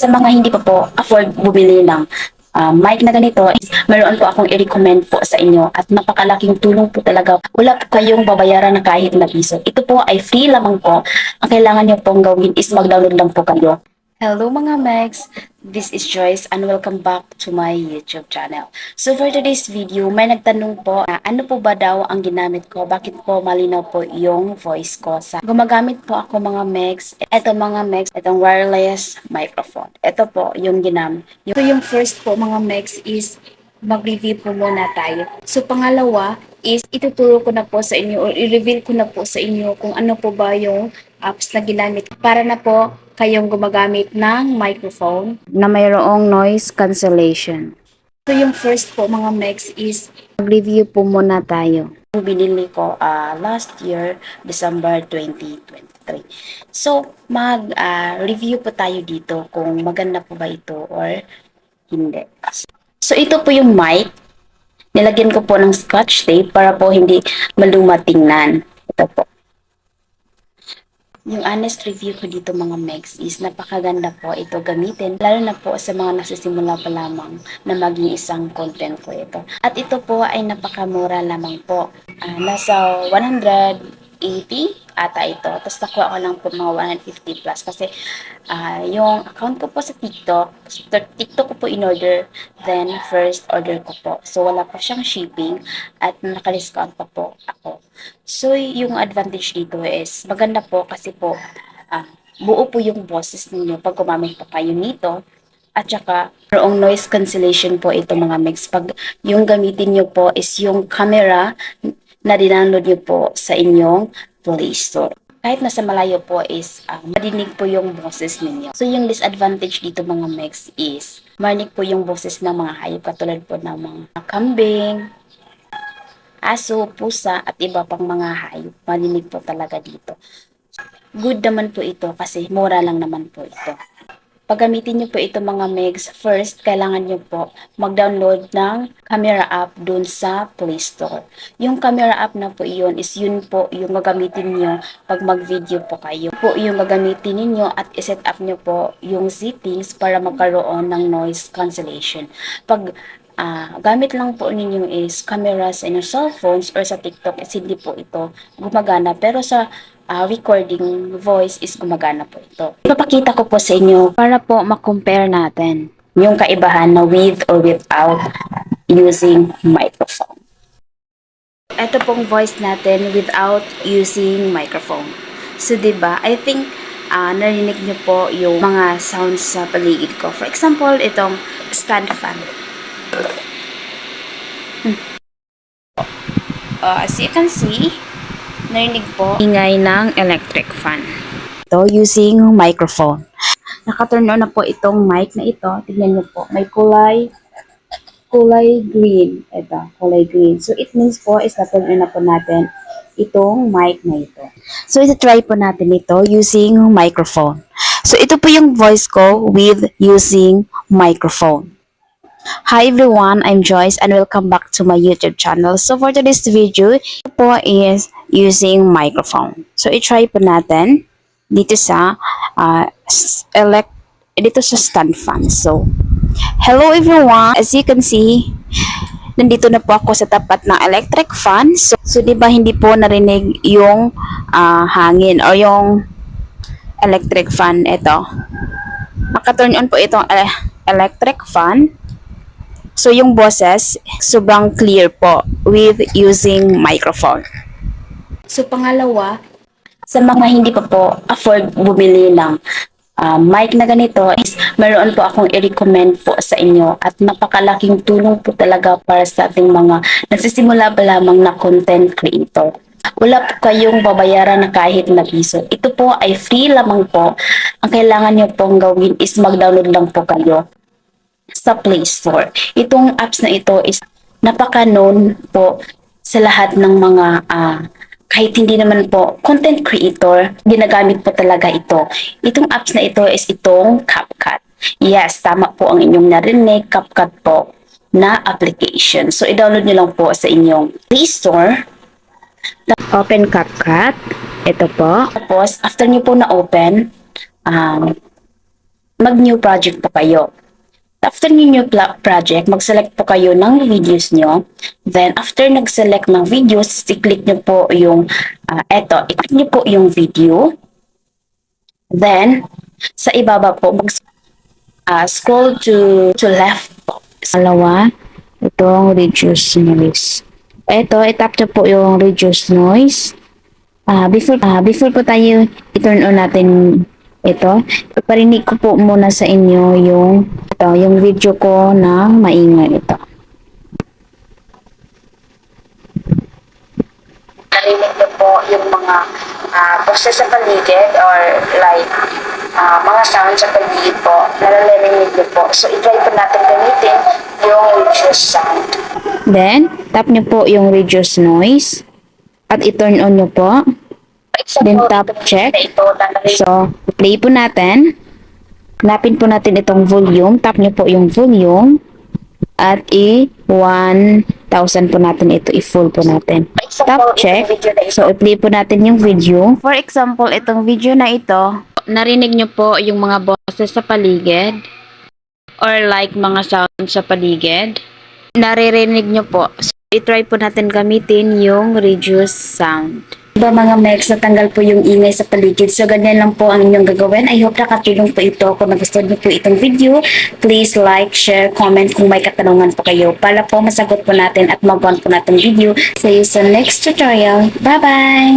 Sa mga hindi pa po afford bumili ng mic na ganito, meron po akong i-recommend po sa inyo at napakalaking tulong po talaga. Wala po kayong babayaran na kahit na piso. Ito po ay free lamang po. Ang kailangan nyo pong gawin is mag-download lang po kayo. Hello mga Megs! This is Joyce and welcome back to my YouTube channel. So for today's video, may nagtanong po na ano po ba daw ang ginamit ko? Bakit po malinaw po yung voice ko? Gumagamit po ako mga Megs. Ito mga Megs, itong wireless microphone. Ito po yung ginamit. So yung first po mga Megs is mag-review po muna tayo. So pangalawa is ituturo ko na po sa inyo or i-reveal ko na po sa inyo kung ano po ba yung apps na ginamit para na po kayong gumagamit ng microphone na mayroong noise cancellation. So yung first po mga Mex is mag-review po muna tayo. Binili ko last year, December 2023. So mag-review po tayo dito kung maganda po ba ito or hindi. So ito po yung mic. Nilagyan ko po ng scotch tape para po hindi maluma tingnan. Ito po. Yung honest review ko dito mga Megs is napakaganda po ito gamitin. Lalo na po sa mga nagsisimula pa lamang na maging isang content ko ito. At ito po ay napakamura lamang po. Nasa 180 ata ito. Tapos nakuha ko lang po mga 150 plus kasi yung account ko po sa TikTok ko po in order, then first order ko po. So wala pa siyang shipping at naka-discount pa po ako. So yung advantage dito is maganda po kasi po buo po yung boses ninyo pag gumamit pa kayo nito. At saka, mayroong noise cancellation po ito mga mix. Pag yung gamitin nyo po is yung camera na dindownload nyo po sa inyong Play Store. Kahit nasa malayo po is madinig po yung boses ninyo. So yung disadvantage dito mga mix is marinig po yung boses ng mga hayop katulad po ng mga kambing, aso, pusa at iba pang mga hayop. Marinig po talaga dito. Good naman po ito kasi mura lang naman po ito. Pag gamitin nyo po ito mga Megs, first, kailangan nyo po mag-download ng camera app dun sa Play Store. Yung camera app na po iyon is yun po yung gagamitin nyo pag mag-video po kayo. Po yung gagamitin ninyo at iset up nyo po yung settings para magkaroon ng noise cancellation. Pag gamit lang po ninyo is camera sa inyong cellphones or sa TikTok is hindi po ito gumagana. Pero sa recording voice is gumagana po ito. Ipapakita ko po sa inyo para po ma-compare natin yung kaibahan na with or without using microphone. Ito pong voice natin without using microphone. So, diba, I think narinig nyo po yung mga sounds sa paligid ko. For example, itong stand fan. As you can see, narinig po ingay ng electric fan. Ito using microphone. Naka-turn on na po itong mic na ito. Tignan niyo po, may kulay green. Ito, kulay green. So it means po is na-turn on na po natin itong mic na ito. So ito-try po natin ito using microphone. So ito po yung voice ko with using microphone. Hi everyone, I'm Joyce and welcome back to my YouTube channel. So for today's video, po is using microphone. So i-try po natin dito sa stand fan. So hello everyone, as you can see, nandito na po ako sa tapat ng electric fan. So di ba hindi po narinig yung hangin o yung electric fan ito. Naka-turn on po itong electric fan. So, yung boses, sobrang clear po with using microphone. So, pangalawa, sa mga hindi pa po afford bumili ng mic na ganito, is meron po akong i-recommend po sa inyo at napakalaking tulong po talaga para sa ating mga nagsisimula pa lamang na content creator. Wala po kayong babayaran na kahit na piso. Ito po ay free lamang po. Ang kailangan nyo pong gawin is mag-download lang po kayo sa Play Store. Itong apps na ito is napaka-known po sa lahat ng mga kahit hindi naman po content creator, ginagamit po talaga ito. Itong apps na ito is itong CapCut. Yes, tama po ang inyong narinig, CapCut po na application. So, i-download nyo lang po sa inyong Play Store. Open CapCut. Ito po. Tapos, after nyo po na-open, mag-new project po kayo. After new project, mag-select po kayo ng videos nyo. Then, after nag-select ng videos, i-click nyo po yung, i-click nyo po yung video. Then, sa ibaba po, scroll to left po. Dalawa, itong reduce noise. Ito, itap nyo po yung reduce noise. Before po tayo i-turn on natin ito, iparinig ko po muna sa inyo yung video ko na maingay ito. Narinig niyo po yung mga boses sa paligid or like mga sound sa paligid po, nalalanig niyo po. So, i-try po natin gamitin yung reduce sound. Then, tap niyo po yung reduce noise at i-turn on niyo po. Then, tap check. So, play po natin. Hanapin po natin itong volume. Tap niyo po yung volume. At i-1,000 po natin ito. I-full po natin. Tap check. So, i-play po natin yung video. For example, itong video na ito, narinig niyo po yung mga boses sa paligid or like mga sound sa paligid. Naririnig niyo po. So, i-try po natin gamitin yung reduce sound. Diba mga Mex, natanggal po yung ingay sa paligid. So, ganyan lang po ang inyong gagawin. I hope nakatulong po ito. Kung nagustuhan niyo po itong video, please like, share, comment kung may katanungan po kayo para po masagot po natin at magawa po natin video. See you sa next tutorial. Bye-bye!